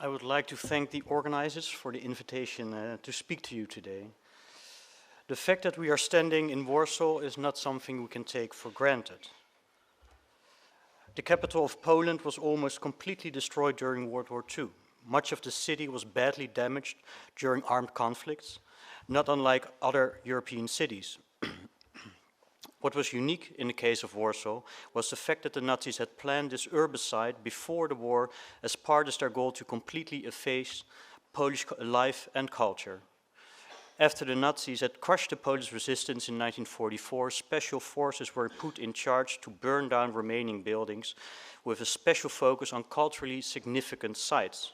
I would like to thank the organizers for the invitation to speak to you today. The fact that we are standing in Warsaw is not something we can take for granted. The capital of Poland was almost completely destroyed during World War II. Much of the city was badly damaged during armed conflicts, not unlike other European cities. What was unique in the case of Warsaw was the fact that the Nazis had planned this urbicide before the war as part of their goal to completely efface Polish life and culture. After the Nazis had crushed the Polish resistance in 1944, special forces were put in charge to burn down remaining buildings with a special focus on culturally significant sites.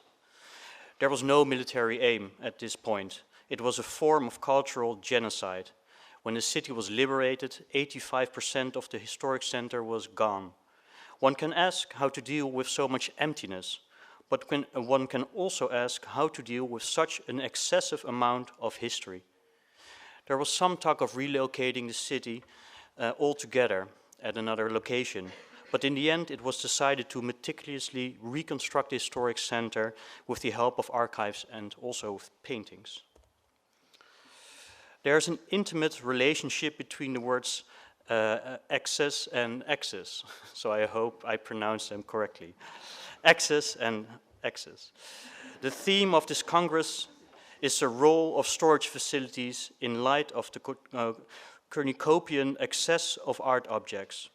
There was no military aim at this point. It was a form of cultural genocide. When the city was liberated, 85% of the historic center was gone. One can ask how to deal with so much emptiness, but one can also ask how to deal with such an excessive amount of history. There was some talk of relocating the city altogether at another location, but in the end it was decided to meticulously reconstruct the historic center with the help of archives and also with paintings. There's an intimate relationship between the words access and access, so I hope I pronounce them correctly. Access and access. The theme of this Congress is the role of storage facilities in light of the cornucopian excess of art objects.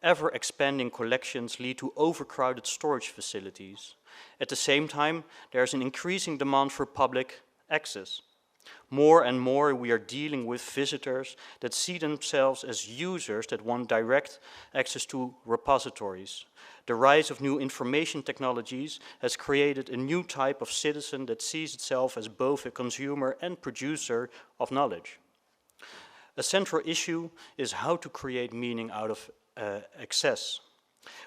Ever-expanding collections lead to overcrowded storage facilities. At the same time, there is an increasing demand for public access. More and more we are dealing with visitors that see themselves as users that want direct access to repositories. The rise of new information technologies has created a new type of citizen that sees itself as both a consumer and producer of knowledge. A central issue is how to create meaning out of access.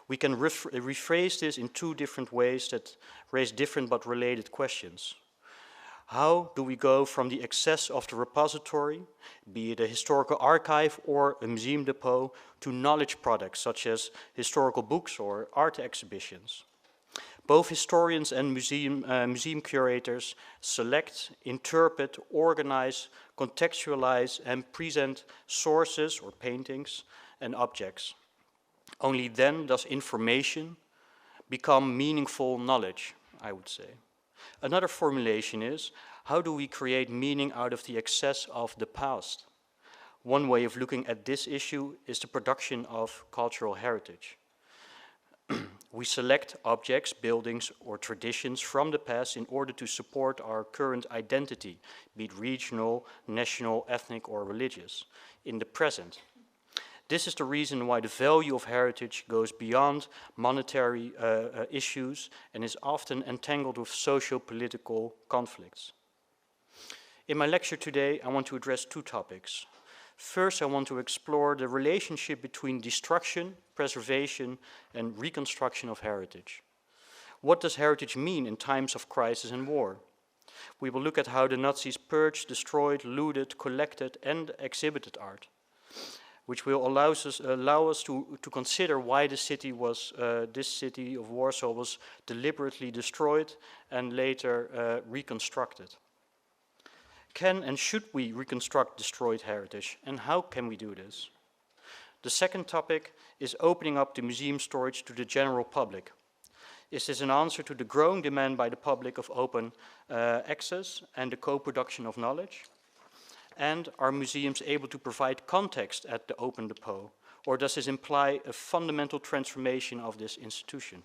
We can rephrase this in two different ways that raise different but related questions. How do we go from the access of the repository, be it a historical archive or a museum depot, to knowledge products such as historical books or art exhibitions? Both historians and museum curators select, interpret, organize, contextualize, and present sources or paintings and objects. Only then does information become meaningful knowledge, I would say. Another formulation is, how do we create meaning out of the excess of the past? One way of looking at this issue is the production of cultural heritage. We select objects, buildings, or traditions from the past in order to support our current identity, be it regional, national, ethnic, or religious, in the present. This is the reason why the value of heritage goes beyond monetary issues and is often entangled with socio-political conflicts. In my lecture today, I want to address two topics. First, I want to explore the relationship between destruction, preservation, and reconstruction of heritage. What does heritage mean in times of crisis and war? We will look at how the Nazis purged, destroyed, looted, collected, and exhibited art, which will allow us to consider why this city of Warsaw was deliberately destroyed and later reconstructed. Can and should we reconstruct destroyed heritage, and how can we do this? The second topic is opening up the museum storage to the general public. Is this an answer to the growing demand by the public of open access and the co-production of knowledge? And are museums able to provide context at the open depot, or does this imply a fundamental transformation of this institution?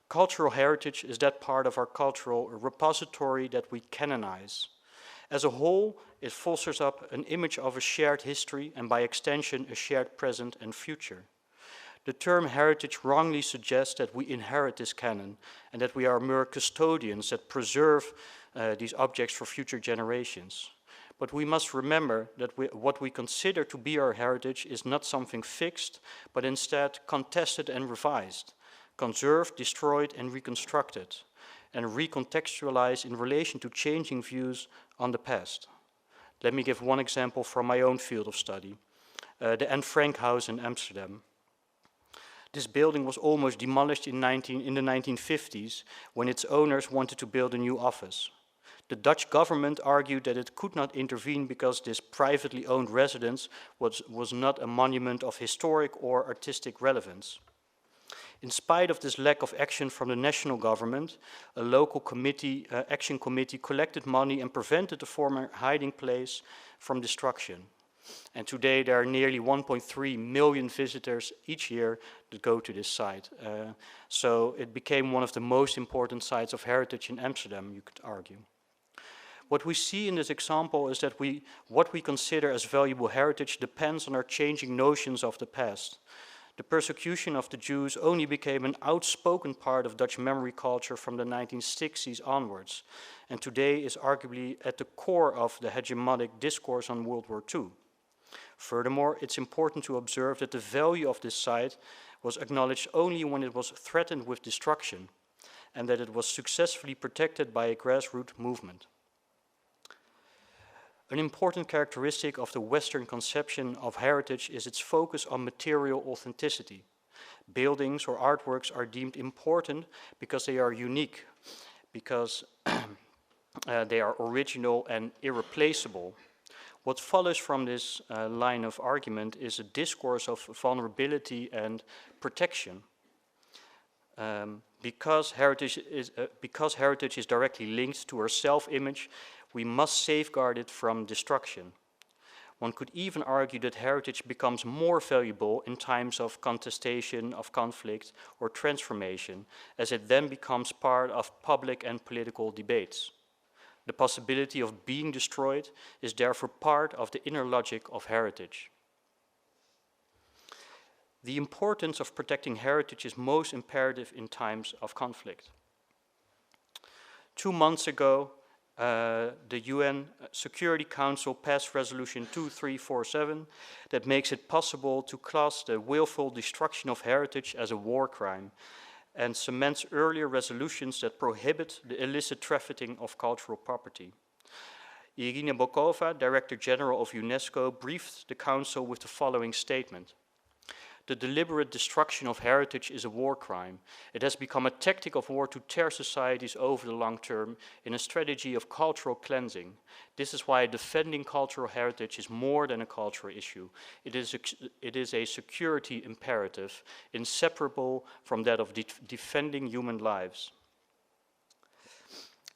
Cultural heritage is that part of our cultural repository that we canonize. As a whole, it fosters up an image of a shared history and by extension a shared present and future. The term heritage wrongly suggests that we inherit this canon and that we are mere custodians that preserve these objects for future generations. But we must remember that what we consider to be our heritage is not something fixed, but instead contested and revised, conserved, destroyed, and reconstructed, and recontextualized in relation to changing views on the past. Let me give one example from my own field of study, the Anne Frank House in Amsterdam. This building was almost demolished in the 1950s when its owners wanted to build a new office. The Dutch government argued that it could not intervene because this privately owned residence was not a monument of historic or artistic relevance. In spite of this lack of action from the national government, a local action committee collected money and prevented the former hiding place from destruction. And today there are nearly 1.3 million visitors each year that go to this site. So it became one of the most important sites of heritage in Amsterdam, you could argue. What we see in this example is that what we consider as valuable heritage depends on our changing notions of the past. The persecution of the Jews only became an outspoken part of Dutch memory culture from the 1960s onwards, and today is arguably at the core of the hegemonic discourse on World War II. Furthermore, it's important to observe that the value of this site was acknowledged only when it was threatened with destruction, and that it was successfully protected by a grassroots movement. An important characteristic of the Western conception of heritage is its focus on material authenticity. Buildings or artworks are deemed important because they are unique, because they are original and irreplaceable. What follows from this line of argument is a discourse of vulnerability and protection. Because heritage is directly linked to our self-image, we must safeguard it from destruction. One could even argue that heritage becomes more valuable in times of contestation, of conflict, or transformation, as it then becomes part of public and political debates. The possibility of being destroyed is therefore part of the inner logic of heritage. The importance of protecting heritage is most imperative in times of conflict. 2 months ago, the UN Security Council passed Resolution 2347 that makes it possible to class the willful destruction of heritage as a war crime and cements earlier resolutions that prohibit the illicit trafficking of cultural property. Irina Bokova, Director General of UNESCO, briefed the Council with the following statement. The deliberate destruction of heritage is a war crime. It has become a tactic of war to tear societies over the long term in a strategy of cultural cleansing. This is why defending cultural heritage is more than a cultural issue. It is a security imperative, inseparable from that of defending human lives.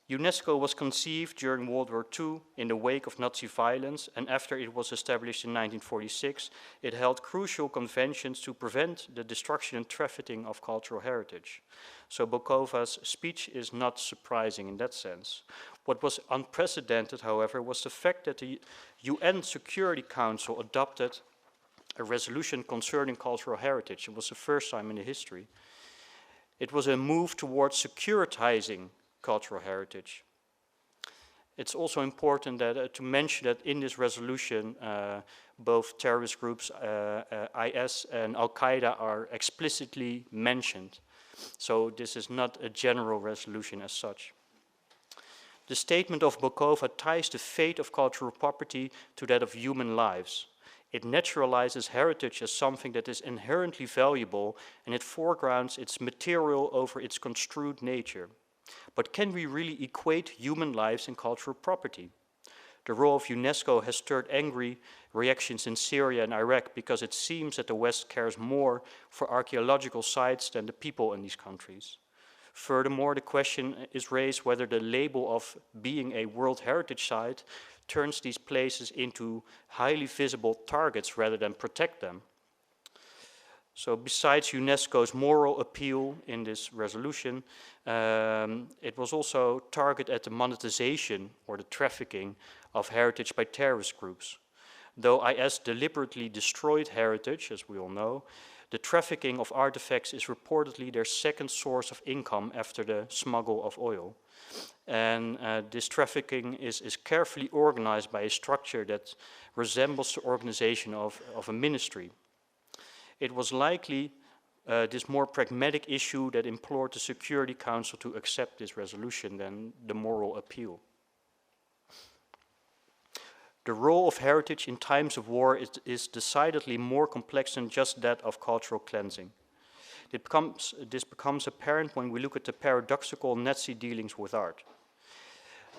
UNESCO was conceived during World War II in the wake of Nazi violence, and after it was established in 1946, it held crucial conventions to prevent the destruction and trafficking of cultural heritage. So Bokova's speech is not surprising in that sense. What was unprecedented, however, was the fact that the UN Security Council adopted a resolution concerning cultural heritage. It was the first time in the history. It was a move towards securitizing cultural heritage. It's also important that, to mention that in this resolution, both terrorist groups, IS and Al-Qaeda, are explicitly mentioned. So this is not a general resolution as such. The statement of Bokova ties the fate of cultural property to that of human lives. It naturalizes heritage as something that is inherently valuable, and it foregrounds its material over its construed nature. But can we really equate human lives and cultural property? The role of UNESCO has stirred angry reactions in Syria and Iraq because it seems that the West cares more for archaeological sites than the people in these countries. Furthermore, the question is raised whether the label of being a World Heritage Site turns these places into highly visible targets rather than protect them. So besides UNESCO's moral appeal in this resolution, it was also targeted at the monetization or the trafficking of heritage by terrorist groups. Though IS deliberately destroyed heritage, as we all know, the trafficking of artifacts is reportedly their second source of income after the smuggle of oil. And this trafficking is carefully organized by a structure that resembles the organization of a ministry. It was likely this more pragmatic issue that implored the Security Council to accept this resolution than the moral appeal. The role of heritage in times of war is decidedly more complex than just that of cultural cleansing. This becomes apparent when we look at the paradoxical Nazi dealings with art.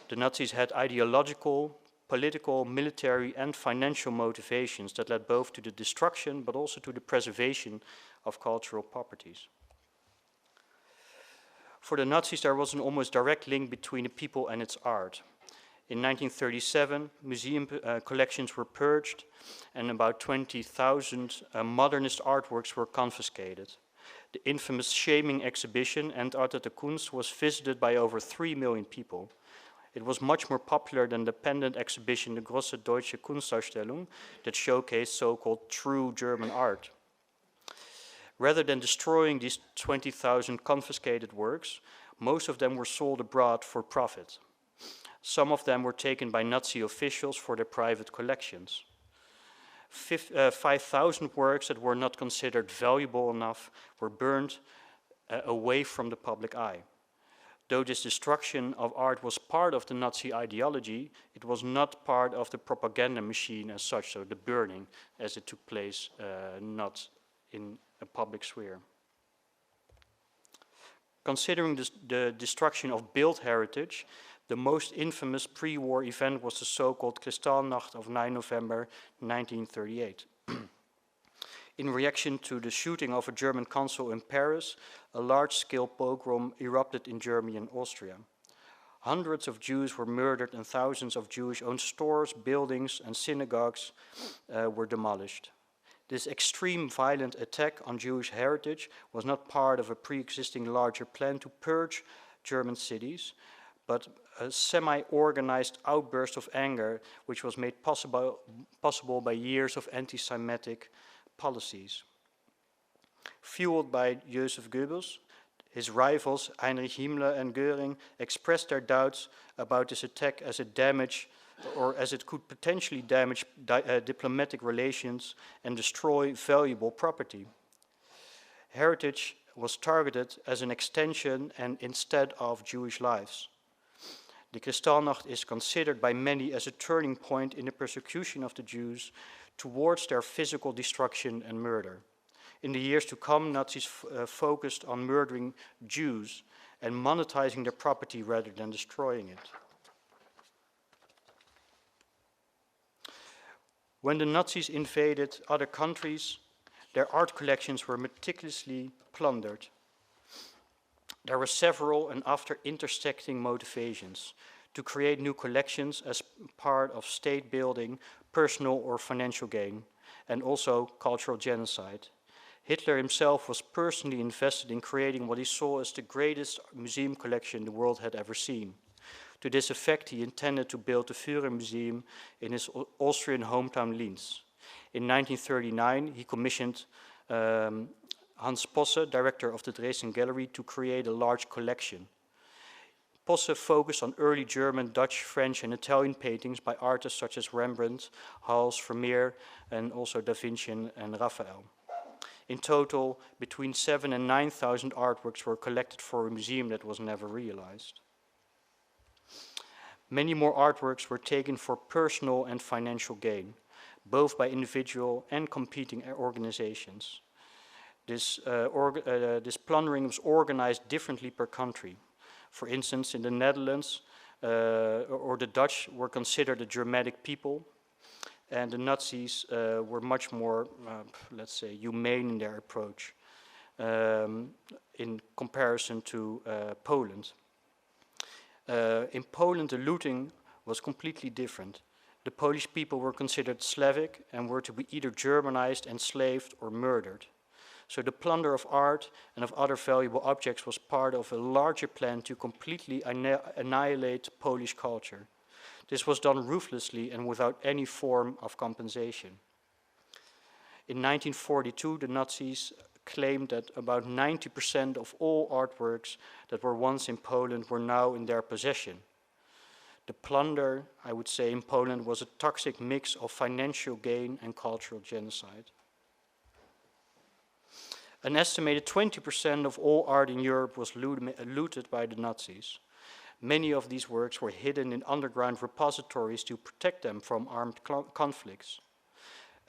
The Nazis had ideological, political, military, and financial motivations that led both to the destruction but also to the preservation of cultural properties. For the Nazis, there was an almost direct link between the people and its art. In 1937, museum collections were purged and about 20,000 modernist artworks were confiscated. The infamous shaming exhibition, Entartete Kunst, was visited by over 3 million people. It was much more popular than the pendant exhibition, the Grosse Deutsche Kunstausstellung, that showcased so-called true German art. Rather than destroying these 20,000 confiscated works, most of them were sold abroad for profit. Some of them were taken by Nazi officials for their private collections. 5,000 works that were not considered valuable enough were burned away from the public eye. Though this destruction of art was part of the Nazi ideology, it was not part of the propaganda machine as such, so the burning as it took place not in a public sphere. Considering the destruction of built heritage, the most infamous pre-war event was the so-called Kristallnacht of 9 November 1938. In reaction to the shooting of a German consul in Paris, a large-scale pogrom erupted in Germany and Austria. Hundreds of Jews were murdered and thousands of Jewish-owned stores, buildings, and synagogues were demolished. This extreme violent attack on Jewish heritage was not part of a pre-existing larger plan to purge German cities, but a semi-organized outburst of anger which was made possible by years of anti-Semitic policies. Fueled by Joseph Goebbels, his rivals Heinrich Himmler and Göring expressed their doubts about this attack as it could potentially damage diplomatic relations and destroy valuable property. Heritage was targeted as an extension and instead of Jewish lives. The Kristallnacht is considered by many as a turning point in the persecution of the Jews towards their physical destruction and murder. In the years to come, Nazis focused on murdering Jews and monetizing their property rather than destroying it. When the Nazis invaded other countries, their art collections were meticulously plundered. There were several and often intersecting motivations: to create new collections as part of state building, personal or financial gain, and also cultural genocide. Hitler himself was personally invested in creating what he saw as the greatest museum collection the world had ever seen. To this effect, he intended to build the Führer Museum in his Austrian hometown Linz. In 1939, he commissioned Hans Posse, director of the Dresden Gallery, to create a large collection. Posse focused on early German, Dutch, French, and Italian paintings by artists such as Rembrandt, Hals, Vermeer, and also Da Vinci and Raphael. In total, between 7,000 and 9,000 artworks were collected for a museum that was never realized. Many more artworks were taken for personal and financial gain, both by individual and competing organizations. This plundering was organized differently per country. For instance, in the Netherlands, or the Dutch were considered a Germanic people, and the Nazis were much more, let's say, humane in their approach in comparison to Poland. In Poland, the looting was completely different. The Polish people were considered Slavic and were to be either Germanized, enslaved, or murdered. So the plunder of art and of other valuable objects was part of a larger plan to completely annihilate Polish culture. This was done ruthlessly and without any form of compensation. In 1942, the Nazis claimed that about 90% of all artworks that were once in Poland were now in their possession. The plunder, I would say, in Poland was a toxic mix of financial gain and cultural genocide. An estimated 20% of all art in Europe was looted by the Nazis. Many of these works were hidden in underground repositories to protect them from armed conflicts.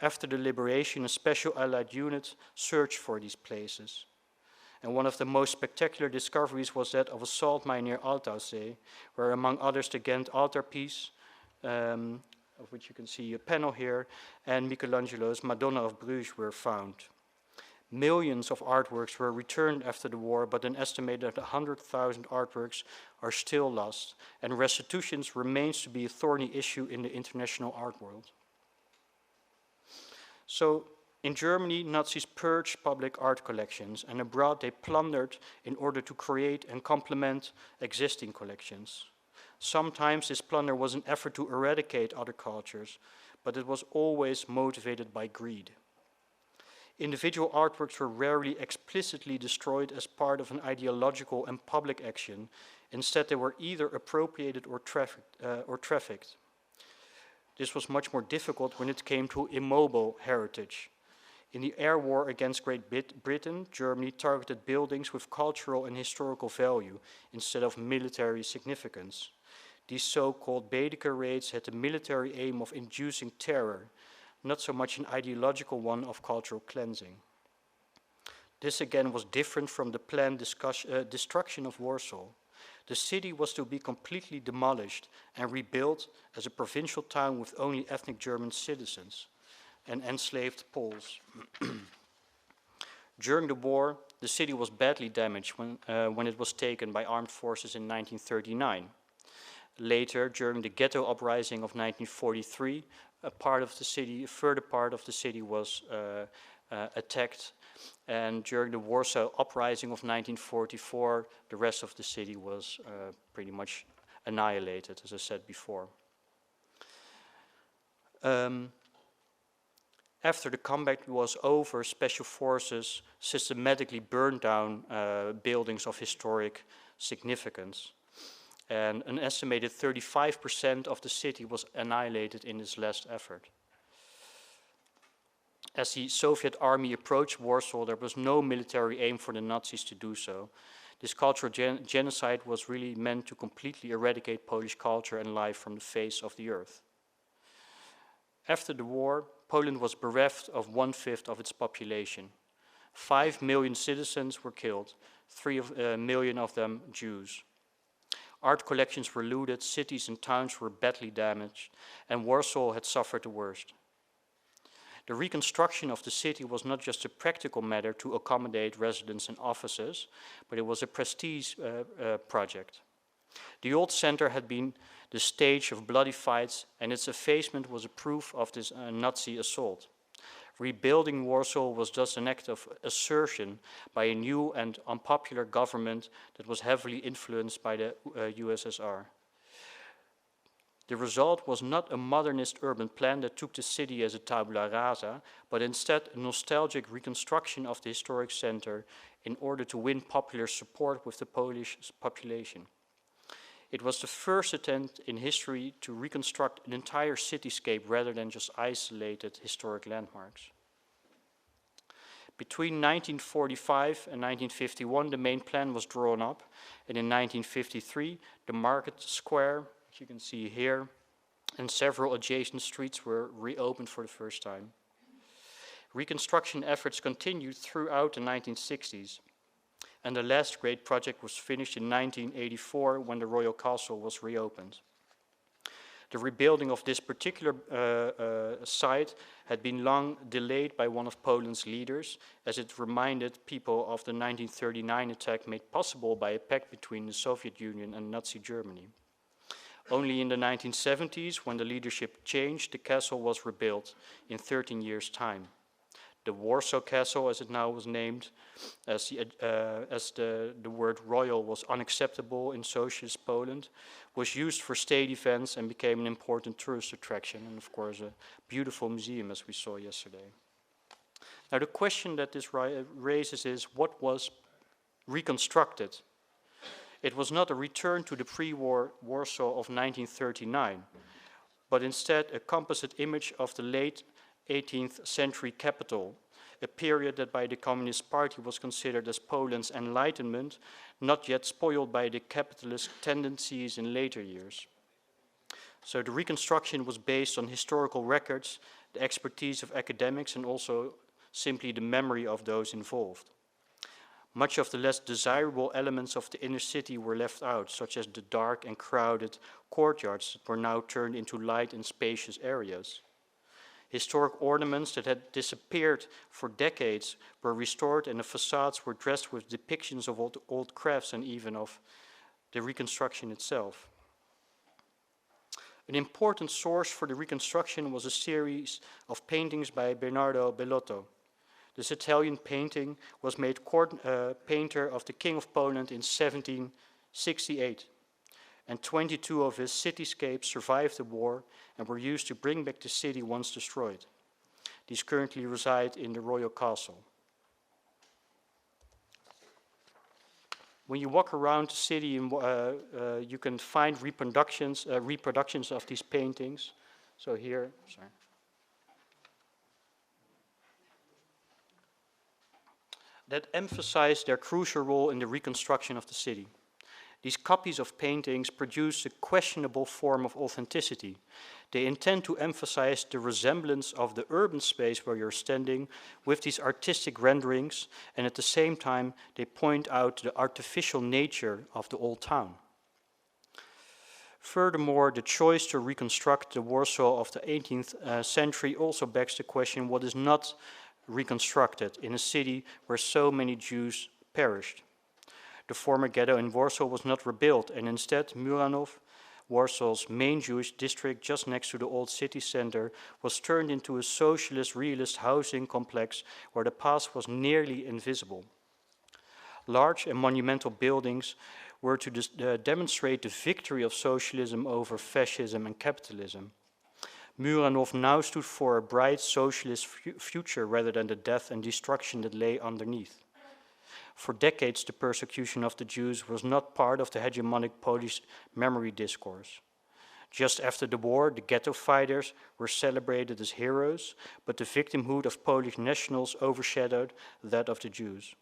After the liberation, a special Allied unit searched for these places. And one of the most spectacular discoveries was that of a salt mine near Altaussee, where among others the Ghent altarpiece, of which you can see a panel here, and Michelangelo's Madonna of Bruges were found. Millions of artworks were returned after the war, but an estimated 100,000 artworks are still lost, and restitutions remains to be a thorny issue in the international art world. So, in Germany, Nazis purged public art collections, and abroad they plundered in order to create and complement existing collections. Sometimes this plunder was an effort to eradicate other cultures, but it was always motivated by greed. Individual artworks were rarely explicitly destroyed as part of an ideological and public action. Instead, they were either appropriated or trafficked. This was much more difficult when it came to immobile heritage. In the air war against Great Britain, Germany targeted buildings with cultural and historical value instead of military significance. These so-called Baedeker raids had the military aim of inducing terror, not so much an ideological one of cultural cleansing. This again was different from the planned destruction of Warsaw. The city was to be completely demolished and rebuilt as a provincial town with only ethnic German citizens and enslaved Poles. During the war, the city was badly damaged when it was taken by armed forces in 1939. Later, during the ghetto uprising of 1943, a further part of the city was attacked, and during the Warsaw uprising of 1944, the rest of the city was pretty much annihilated, as I said before. After the combat was over, special forces systematically burned down buildings of historic significance. And an estimated 35% of the city was annihilated in this last effort. As the Soviet army approached Warsaw, there was no military aim for the Nazis to do so. This cultural genocide was really meant to completely eradicate Polish culture and life from the face of the earth. After the war, Poland was bereft of 1/5 of its population. 5 million citizens were killed, 3 million of them Jews. Art collections were looted, cities and towns were badly damaged, and Warsaw had suffered the worst. The reconstruction of the city was not just a practical matter to accommodate residents and offices, but it was a prestige project. The old center had been the stage of bloody fights, and its effacement was a proof of this Nazi assault. Rebuilding Warsaw was thus an act of assertion by a new and unpopular government that was heavily influenced by the USSR. The result was not a modernist urban plan that took the city as a tabula rasa, but instead a nostalgic reconstruction of the historic center in order to win popular support with the Polish population. It was the first attempt in history to reconstruct an entire cityscape rather than just isolated historic landmarks. Between 1945 and 1951, the main plan was drawn up, and in 1953, the market square, which you can see here, and several adjacent streets were reopened for the first time. Reconstruction efforts continued throughout the 1960s. And the last great project was finished in 1984 when the Royal Castle was reopened. The rebuilding of this particular site had been long delayed by one of Poland's leaders, as it reminded people of the 1939 attack made possible by a pact between the Soviet Union and Nazi Germany. Only in the 1970s, when the leadership changed, the castle was rebuilt in 13 years' time. The Warsaw Castle, as it now was named, as the word royal was unacceptable in socialist Poland, was used for state events and became an important tourist attraction, and of course a beautiful museum, as we saw yesterday. Now the question that this raises is, what was reconstructed? It was not a return to the pre-war Warsaw of 1939, but instead a composite image of the late 18th century capital, a period that by the Communist Party was considered as Poland's enlightenment, not yet spoiled by the capitalist tendencies in later years. So the reconstruction was based on historical records, the expertise of academics, and also simply the memory of those involved. Much of the less desirable elements of the inner city were left out, such as the dark and crowded courtyards that were now turned into light and spacious areas. Historic ornaments that had disappeared for decades were restored, and the facades were dressed with depictions of old crafts and even of the reconstruction itself. An important source for the reconstruction was a series of paintings by Bernardo Bellotto. This Italian painting was made painter of the King of Poland in 1768, and 22 of his cityscapes survived the war and were used to bring back the city once destroyed. These currently reside in the royal castle. When you walk around the city, you can find reproductions of these paintings. So here, sorry. That emphasize their crucial role in the reconstruction of the city. These copies of paintings produce a questionable form of authenticity. They intend to emphasize the resemblance of the urban space where you're standing with these artistic renderings, and at the same time, they point out the artificial nature of the old town. Furthermore, the choice to reconstruct the Warsaw of the 18th century also begs the question, what is not reconstructed in a city where so many Jews perished? The former ghetto in Warsaw was not rebuilt, and instead Muranów, Warsaw's main Jewish district just next to the old city center, was turned into a socialist realist housing complex where the past was nearly invisible. Large and monumental buildings were to demonstrate the victory of socialism over fascism and capitalism. Muranów now stood for a bright socialist future rather than the death and destruction that lay underneath. For decades, the persecution of the Jews was not part of the hegemonic Polish memory discourse. Just after the war, the ghetto fighters were celebrated as heroes, but the victimhood of Polish nationals overshadowed that of the Jews.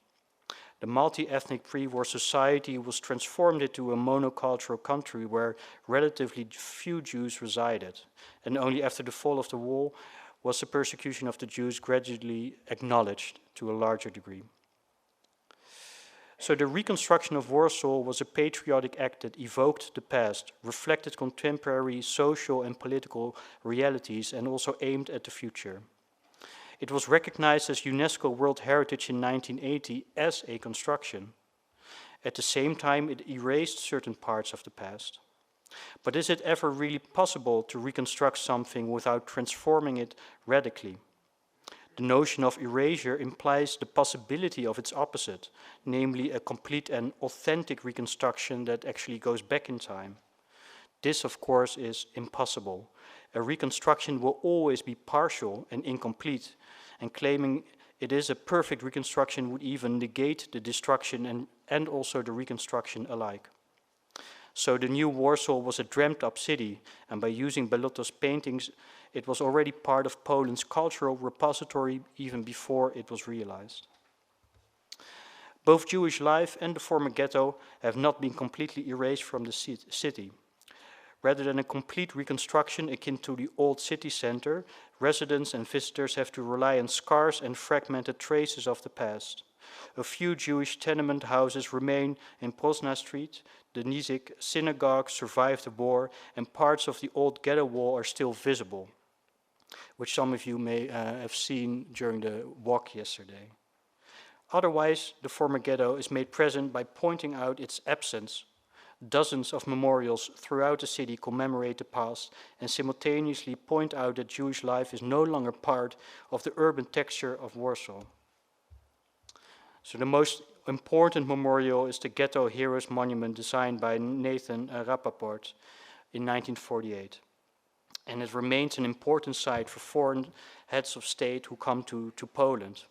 The multi-ethnic pre-war society was transformed into a monocultural country where relatively few Jews resided, and only after the fall of the wall was the persecution of the Jews gradually acknowledged to a larger degree. So the reconstruction of Warsaw was a patriotic act that evoked the past, reflected contemporary social and political realities, and also aimed at the future. It was recognized as UNESCO World Heritage in 1980 as a construction. At the same time, it erased certain parts of the past. But is it ever really possible to reconstruct something without transforming it radically? The notion of erasure implies the possibility of its opposite, namely a complete and authentic reconstruction that actually goes back in time. This, of course, is impossible. A reconstruction will always be partial and incomplete, and claiming it is a perfect reconstruction would even negate the destruction and also the reconstruction alike. So the new Warsaw was a dreamt-up city, and by using Bellotto's paintings, it was already part of Poland's cultural repository even before it was realized. Both Jewish life and the former ghetto have not been completely erased from the city. Rather than a complete reconstruction akin to the old city center, residents and visitors have to rely on scarce and fragmented traces of the past. A few Jewish tenement houses remain in Pozna Street, the Nizik synagogue survived the war, and parts of the old ghetto wall are still visible, which some of you may have seen during the walk yesterday. Otherwise, the former ghetto is made present by pointing out its absence. Dozens of memorials throughout the city commemorate the past and simultaneously point out that Jewish life is no longer part of the urban texture of Warsaw. So the most important memorial is the Ghetto Heroes Monument designed by Nathan Rappaport in 1948. And it remains an important site for foreign heads of state who come to Poland.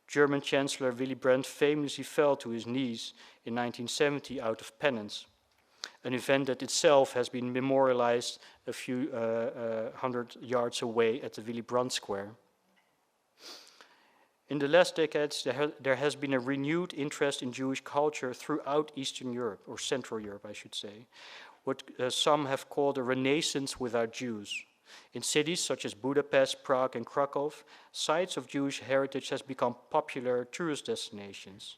German Chancellor Willy Brandt famously fell to his knees in 1970 out of penance, an event that itself has been memorialized a few hundred yards away at the Willy Brandt Square. In the last decades, there has been a renewed interest in Jewish culture throughout Eastern Europe, or Central Europe, I should say, what some have called a renaissance without Jews. In cities such as Budapest, Prague, and Krakow, sites of Jewish heritage has become popular tourist destinations.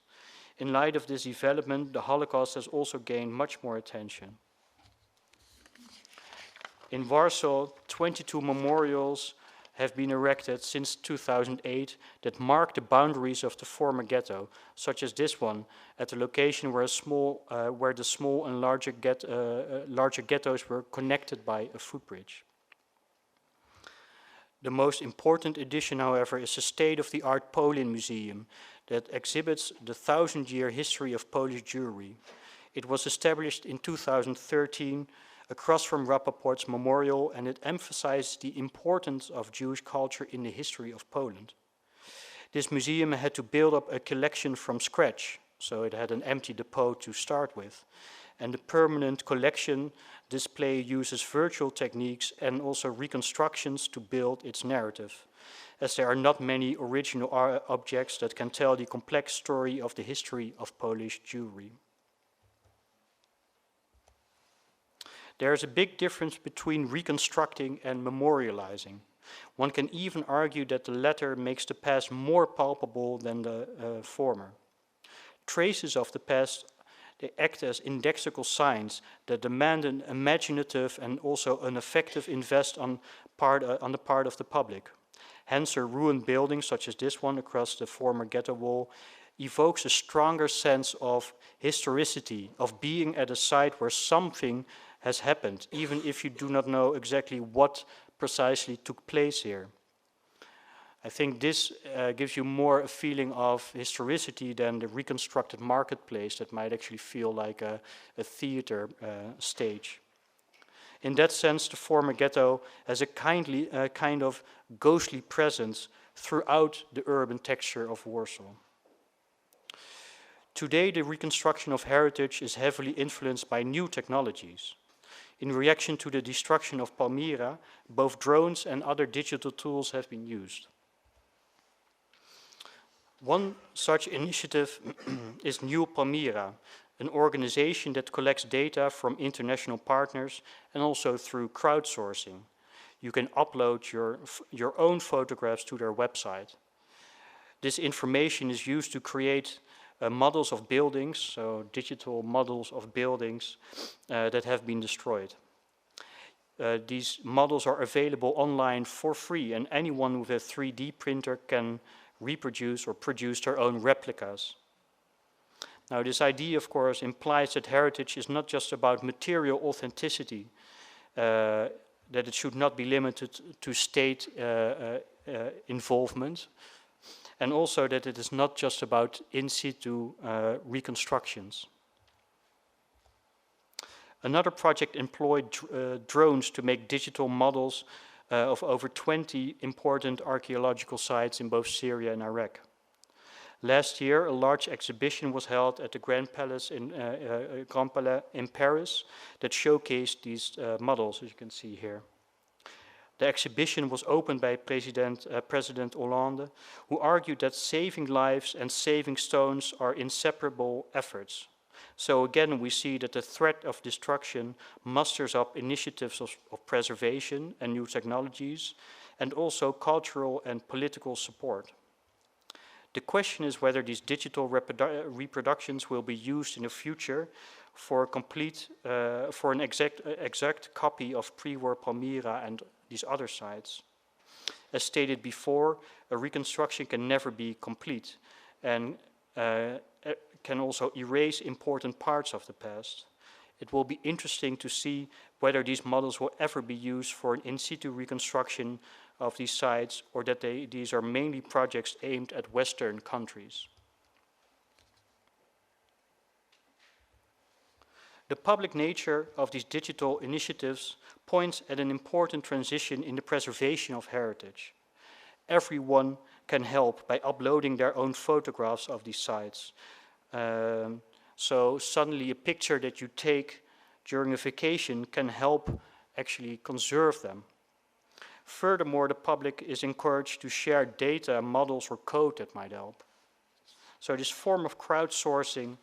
In light of this development, the Holocaust has also gained much more attention. In Warsaw, 22 memorials have been erected since 2008 that mark the boundaries of the former ghetto, such as this one, at the location where, the small and larger ghettos were connected by a footbridge. The most important addition, however, is the state-of-the-art Polin Museum that exhibits the 1,000-year history of Polish Jewry. It was established in 2013 across from Rappaport's memorial, and it emphasizes the importance of Jewish culture in the history of Poland. This museum had to build up a collection from scratch, so it had an empty depot to start with. And the permanent collection display uses virtual techniques and also reconstructions to build its narrative, as there are not many original objects that can tell the complex story of the history of Polish Jewry. There is a big difference between reconstructing and memorializing. One can even argue that the latter makes the past more palpable than the former. Traces of the past, they act as indexical signs that demand an imaginative and also an effective investment on the part of the public. Hence, a ruined building such as this one across the former ghetto wall evokes a stronger sense of historicity, of being at a site where something has happened, even if you do not know exactly what precisely took place here. I think this gives you more a feeling of historicity than the reconstructed marketplace that might actually feel like a theater stage. In that sense, the former ghetto has a kind of ghostly presence throughout the urban texture of Warsaw. Today, the reconstruction of heritage is heavily influenced by new technologies. In reaction to the destruction of Palmyra, both drones and other digital tools have been used. One such initiative is New Palmyra, an organization that collects data from international partners and also through crowdsourcing. You can upload your own photographs to their website. This information is used to create models of buildings, so digital models of buildings that have been destroyed. These models are available online for free, and anyone with a 3D printer can reproduce or produce their own replicas. Now, this idea, of course, implies that heritage is not just about material authenticity, that it should not be limited to state involvement, and also that it is not just about in situ reconstructions. Another project employed drones to make digital models of over 20 important archaeological sites in both Syria and Iraq. Last year, a large exhibition was held at the Grand Palace in Paris that showcased these models, as you can see here. The exhibition was opened by President Hollande, who argued that saving lives and saving stones are inseparable efforts. So again, we see that the threat of destruction musters up initiatives of preservation and new technologies, and also cultural and political support. The question is whether these digital reproductions will be used in the future for an exact copy of pre-war Palmyra and these other sites. As stated before, a reconstruction can never be complete and can also erase important parts of the past. It will be interesting to see whether these models will ever be used for an in situ reconstruction of these sites, or that these are mainly projects aimed at Western countries. The public nature of these digital initiatives points at an important transition in the preservation of heritage. Everyone can help by uploading their own photographs of these sites. So suddenly a picture that you take during a vacation can help actually conserve them. Furthermore, the public is encouraged to share data, models, or code that might help. So this form of crowdsourcing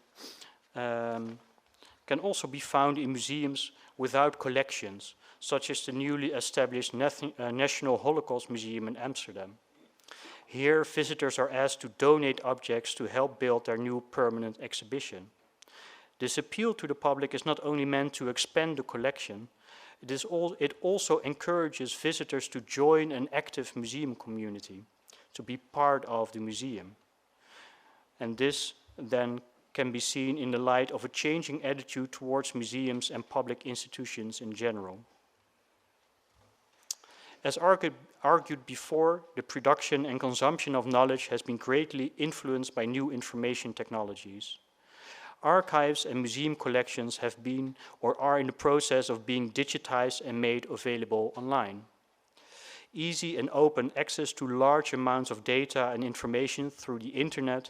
can also be found in museums without collections, such as the newly established National Holocaust Museum in Amsterdam. Here, visitors are asked to donate objects to help build their new permanent exhibition. This appeal to the public is not only meant to expand the collection, it also encourages visitors to join an active museum community, to be part of the museum. And this then can be seen in the light of a changing attitude towards museums and public institutions in general. As argued before, the production and consumption of knowledge has been greatly influenced by new information technologies. Archives and museum collections have been or are in the process of being digitized and made available online. Easy and open access to large amounts of data and information through the internet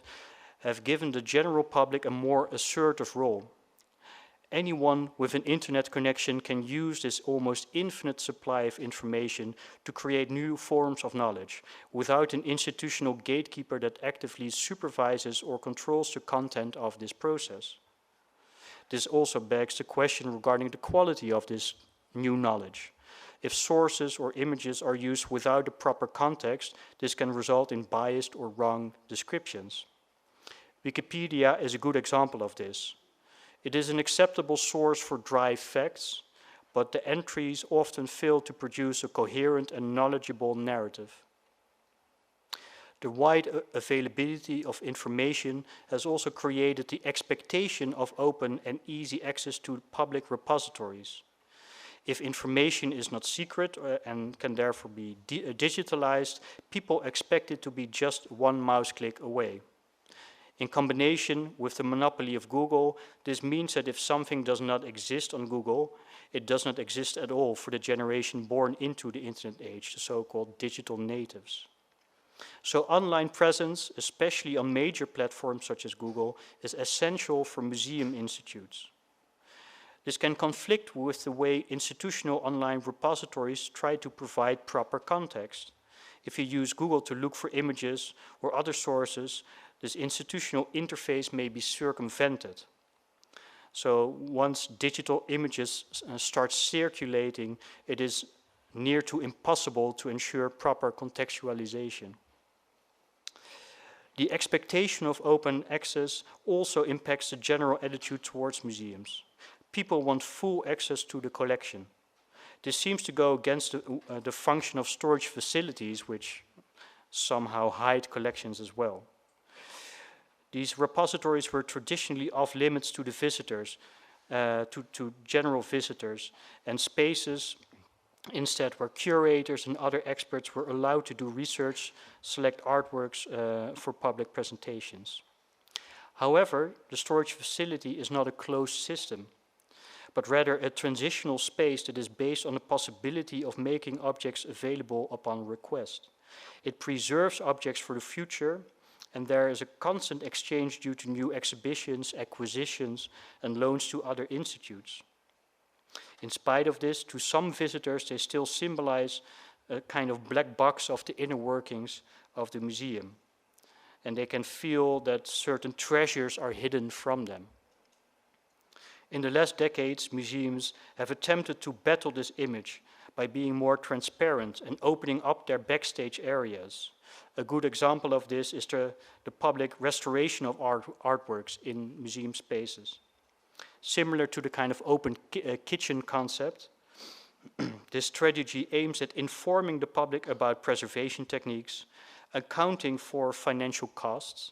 have given the general public a more assertive role. Anyone with an internet connection can use this almost infinite supply of information to create new forms of knowledge without an institutional gatekeeper that actively supervises or controls the content of this process. This also begs the question regarding the quality of this new knowledge. If sources or images are used without the proper context, this can result in biased or wrong descriptions. Wikipedia is a good example of this. It is an acceptable source for dry facts, but the entries often fail to produce a coherent and knowledgeable narrative. The wide availability of information has also created the expectation of open and easy access to public repositories. If information is not secret and can therefore be digitalized, people expect it to be just one mouse click away. In combination with the monopoly of Google, this means that if something does not exist on Google, it does not exist at all for the generation born into the internet age, the so-called digital natives. So online presence, especially on major platforms such as Google, is essential for museum institutes. This can conflict with the way institutional online repositories try to provide proper context. If you use Google to look for images or other sources, this institutional interface may be circumvented. So once digital images start circulating, it is near to impossible to ensure proper contextualization. The expectation of open access also impacts the general attitude towards museums. People want full access to the collection. This seems to go against the function of storage facilities, which somehow hide collections as well. These repositories were traditionally off limits to the visitors, to general visitors, and spaces instead where curators and other experts were allowed to do research, select artworks for public presentations. However, the storage facility is not a closed system, but rather a transitional space that is based on the possibility of making objects available upon request. It preserves objects for the future, and there is a constant exchange due to new exhibitions, acquisitions, and loans to other institutes. In spite of this, to some visitors, they still symbolize a kind of black box of the inner workings of the museum, and they can feel that certain treasures are hidden from them. In the last decades, museums have attempted to battle this image by being more transparent and opening up their backstage areas. A good example of this is the public restoration of artworks in museum spaces. Similar to the kind of open kitchen concept, this strategy aims at informing the public about preservation techniques, accounting for financial costs,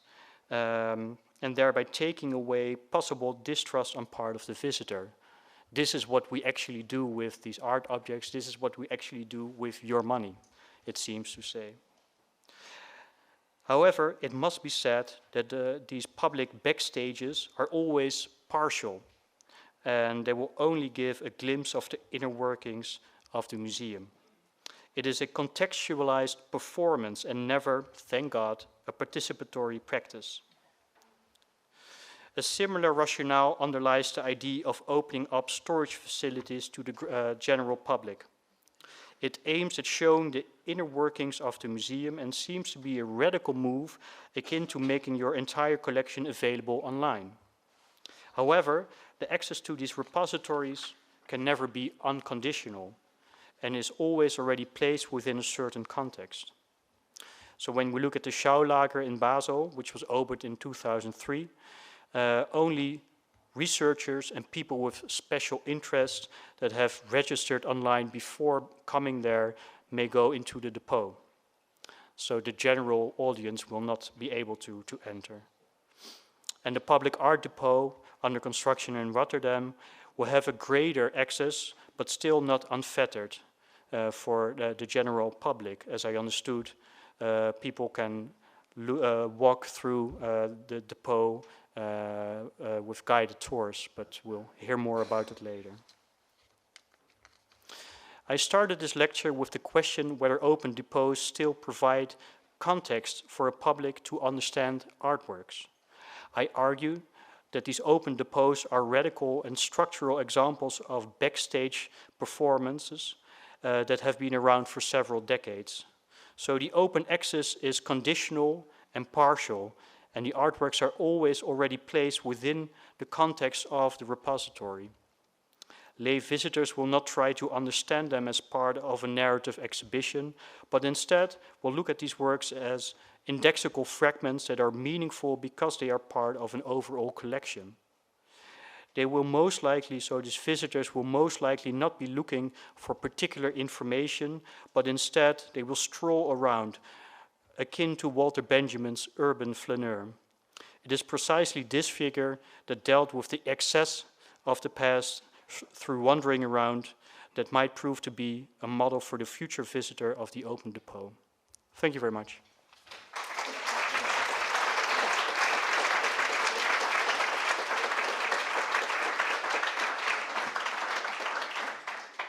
and thereby taking away possible distrust on part of the visitor. This is what we actually do with these art objects. This is what we actually do with your money, it seems to say. However, it must be said that these public backstages are always partial, and they will only give a glimpse of the inner workings of the museum. It is a contextualized performance and never, thank God, a participatory practice. A similar rationale underlies the idea of opening up storage facilities to the general public. It aims at showing the inner workings of the museum and seems to be a radical move akin to making your entire collection available online. However, the access to these repositories can never be unconditional and is always already placed within a certain context. So when we look at the Schaulager in Basel, which was opened in 2003, only researchers and people with special interest that have registered online before coming there may go into the depot. So the general audience will not be able to enter. And the public art depot under construction in Rotterdam will have a greater access, but still not unfettered for the general public. As I understood, people can walk through the depot with guided tours, but we'll hear more about it later. I started this lecture with the question whether open depots still provide context for a public to understand artworks. I argue that these open depots are radical and structural examples of backstage performances that have been around for several decades. So the open access is conditional and partial, and the artworks are always already placed within the context of the repository. Lay visitors will not try to understand them as part of a narrative exhibition, but instead will look at these works as indexical fragments that are meaningful because they are part of an overall collection. They will most likely, so these visitors will most likely not be looking for particular information, but instead they will stroll around, akin to Walter Benjamin's urban flaneur. It is precisely this figure that dealt with the excess of the past through wandering around that might prove to be a model for the future visitor of the open depot. Thank you very much.